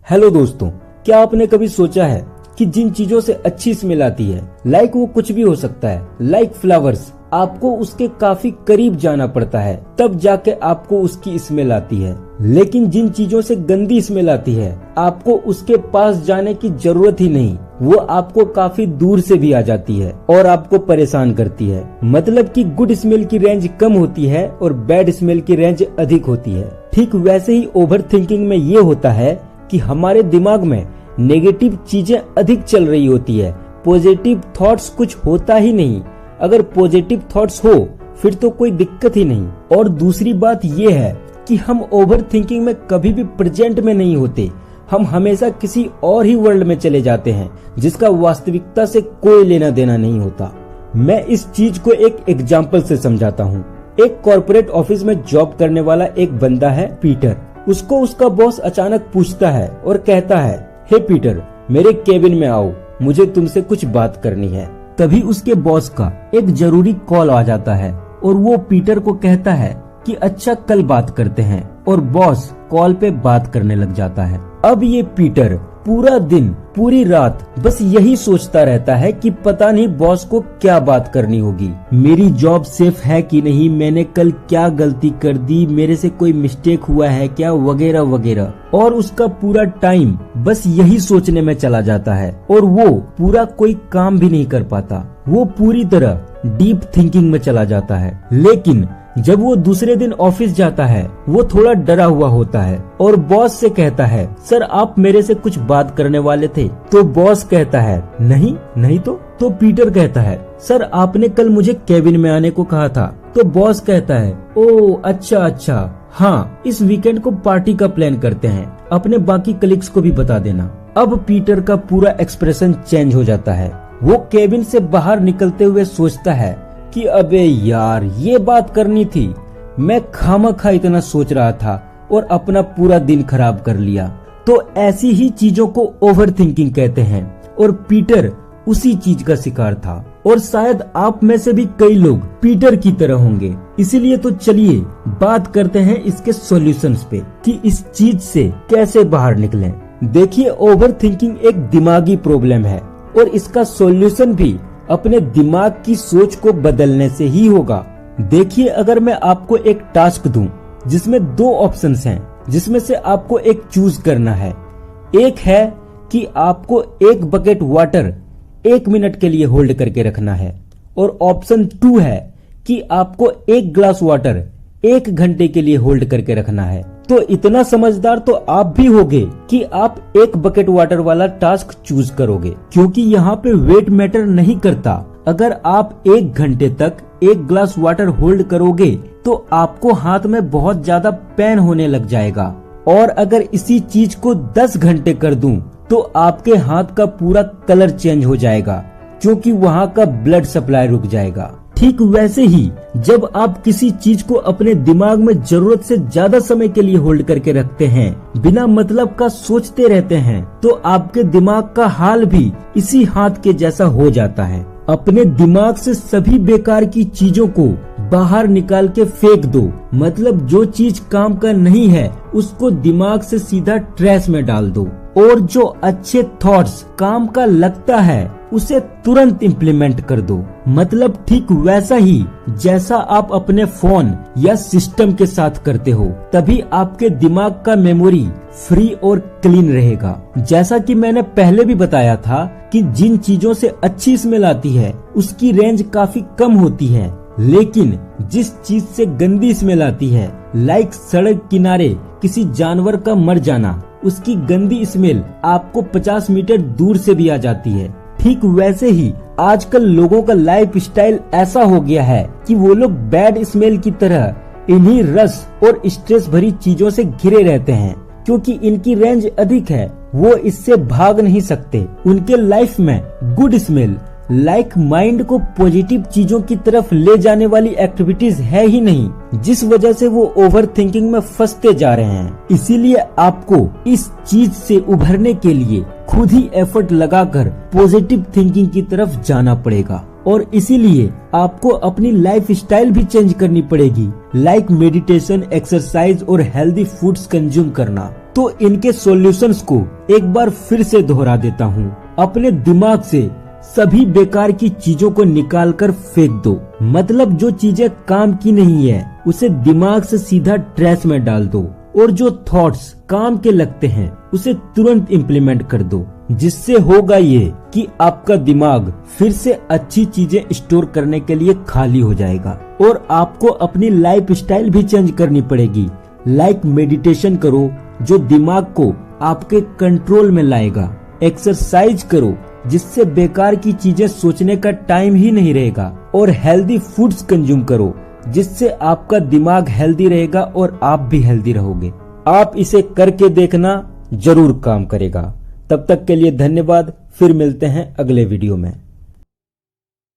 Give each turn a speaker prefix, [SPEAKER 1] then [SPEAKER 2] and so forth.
[SPEAKER 1] Hello दोस्तों, क्या आपने कभी सोचा है कि जिन चीजों से अच्छी स्मेल आती है, लाइक वो कुछ भी हो सकता है, लाइक फ्लावर्स, आपको उसके काफी करीब जाना पड़ता है तब जाके आपको उसकी स्मेल आती है। लेकिन जिन चीजों से गंदी स्मेल आती है, आपको उसके पास जाने की जरूरत ही नहीं, वो आपको काफी दूर से भी आ जाती है और आपको परेशान करती है। मतलब कि गुड स्मेल की रेंज कम होती है और बैड स्मेल की रेंज अधिक होती है। ठीक वैसे ही ओवर थिंकिंग में ये होता है कि हमारे दिमाग में नेगेटिव चीजें अधिक चल रही होती है, पॉजिटिव थॉट्स कुछ होता ही नहीं। अगर पॉजिटिव थॉट्स हो फिर तो कोई दिक्कत ही नहीं। और दूसरी बात ये है कि हम ओवर थिंकिंग में कभी भी प्रेजेंट में नहीं होते, हम हमेशा किसी और ही वर्ल्ड में चले जाते हैं जिसका वास्तविकता से कोई लेना देना नहीं होता। मैं इस चीज को एक एग्जाम्पल से समझाता हूँ। एक कॉर्पोरेट ऑफिस में जॉब करने वाला एक बंदा है पीटर। उसको उसका बॉस अचानक पूछता है और कहता है, हे पीटर, मेरे केबिन में आओ, मुझे तुमसे कुछ बात करनी है। तभी उसके बॉस का एक जरूरी कॉल आ जाता है और वो पीटर को कहता है कि अच्छा कल बात करते हैं, और बॉस कॉल पे बात करने लग जाता है। अब ये पीटर पूरा दिन पूरी रात बस यही सोचता रहता है कि पता नहीं बॉस को क्या बात करनी होगी, मेरी जॉब सेफ है कि नहीं, मैंने कल क्या गलती कर दी, मेरे से कोई मिस्टेक हुआ है क्या, वगैरह वगैरह। और उसका पूरा टाइम बस यही सोचने में चला जाता है और वो पूरा कोई काम भी नहीं कर पाता। वो पूरी तरह डीप थिंकिंग में चला जाता है। लेकिन जब वो दूसरे दिन ऑफिस जाता है, वो थोड़ा डरा हुआ होता है और बॉस से कहता है, सर आप मेरे से कुछ बात करने वाले थे? तो बॉस कहता है, नहीं तो पीटर कहता है, सर आपने कल मुझे केबिन में आने को कहा था। तो बॉस कहता है, ओ अच्छा, हाँ इस वीकेंड को पार्टी का प्लान करते हैं, अपने बाकी कलीग्स को भी बता देना। अब पीटर का पूरा एक्सप्रेशन चेंज हो जाता है। वो केबिन से बाहर निकलते हुए सोचता है कि अबे यार ये बात करनी थी, मैं खामखा इतना सोच रहा था और अपना पूरा दिन खराब कर लिया। तो ऐसी ही चीजों को ओवर थिंकिंग कहते हैं और पीटर उसी चीज का शिकार था। और शायद आप में से भी कई लोग पीटर की तरह होंगे। इसीलिए तो चलिए बात करते हैं इसके सॉल्यूशंस पे कि इस चीज से कैसे बाहर निकलें। देखिए, ओवर थिंकिंग एक दिमागी प्रॉब्लम है और इसका सॉल्यूशन भी अपने दिमाग की सोच को बदलने से ही होगा। देखिए, अगर मैं आपको एक टास्क दूं जिसमें 2 ऑप्शंस हैं, जिसमें से आपको एक चूज करना है। एक है कि आपको 1 बकेट वाटर 1 मिनट के लिए होल्ड करके रखना है, और ऑप्शन 2 है कि आपको 1 ग्लास वाटर 1 घंटे के लिए होल्ड करके रखना है। तो इतना समझदार तो आप भी होगे कि आप 1 बकेट वाटर वाला टास्क चूज करोगे, क्योंकि यहाँ पे वेट मैटर नहीं करता। अगर आप 1 घंटे तक 1 ग्लास वाटर होल्ड करोगे तो आपको हाथ में बहुत ज्यादा पेन होने लग जाएगा, और अगर इसी चीज को 10 घंटे कर दूं तो आपके हाथ का पूरा कलर चेंज हो जाएगा, क्योंकि वहाँ का ब्लड सप्लाई रुक जाएगा। ठीक वैसे ही जब आप किसी चीज को अपने दिमाग में जरूरत से ज्यादा समय के लिए होल्ड करके रखते हैं, बिना मतलब का सोचते रहते हैं, तो आपके दिमाग का हाल भी इसी हाथ के जैसा हो जाता है। अपने दिमाग से सभी बेकार की चीजों को बाहर निकाल के फेंक दो। मतलब जो चीज काम का नहीं है उसको दिमाग से सीधा ट्रैश में डाल दो, और जो अच्छे थॉट्स काम का लगता है उसे तुरंत इम्प्लीमेंट कर दो। मतलब ठीक वैसा ही जैसा आप अपने फोन या सिस्टम के साथ करते हो, तभी आपके दिमाग का मेमोरी फ्री और क्लीन रहेगा। जैसा कि मैंने पहले भी बताया था कि जिन चीजों से अच्छी स्मेल आती है उसकी रेंज काफी कम होती है, लेकिन जिस चीज से गंदी स्मेल आती है, लाइक सड़क किनारे किसी जानवर का मर जाना, उसकी गंदी स्मेल आपको 50 मीटर दूर से भी आ जाती है। ठीक वैसे ही आजकल लोगों का लाइफ स्टाइल ऐसा हो गया है कि वो लोग बैड स्मेल की तरह इन्हीं रस और स्ट्रेस भरी चीजों से घिरे रहते हैं, क्योंकि इनकी रेंज अधिक है, वो इससे भाग नहीं सकते। उनके लाइफ में गुड स्मेल लाइक माइंड को पॉजिटिव चीजों की तरफ ले जाने वाली एक्टिविटीज है ही नहीं, जिस वजह से वो ओवर थिंकिंग में फंसते जा रहे हैं। इसीलिए आपको इस चीज से उभरने के लिए खुद ही एफर्ट लगाकर पॉजिटिव थिंकिंग की तरफ जाना पड़ेगा, और इसीलिए आपको अपनी लाइफ स्टाइल भी चेंज करनी पड़ेगी, लाइक मेडिटेशन, एक्सरसाइज और हेल्दी फूड्स कंज्यूम करना। तो इनके सॉल्यूशंस को एक बार फिर से दोहरा देता हूँ। अपने दिमाग से सभी बेकार की चीजों को निकाल कर फेंक दो। मतलब जो चीजें काम की नहीं है उसे दिमाग से सीधा ट्रैश में डाल दो, और जो थॉट्स काम के लगते हैं उसे तुरंत इम्प्लीमेंट कर दो। जिससे होगा ये कि आपका दिमाग फिर से अच्छी चीजें स्टोर करने के लिए खाली हो जाएगा। और आपको अपनी लाइफ स्टाइल भी चेंज करनी पड़ेगी। लाइक मेडिटेशन करो जो दिमाग को आपके कंट्रोल में लाएगा। एक्सरसाइज करो जिससे बेकार की चीजें सोचने का टाइम ही नहीं रहेगा। और हेल्दी फूड्स कंज्यूम करो जिससे आपका दिमाग हेल्दी रहेगा और आप भी हेल्दी रहोगे। आप इसे करके देखना, जरूर काम करेगा। तब तक के लिए धन्यवाद। फिर मिलते हैं अगले वीडियो में।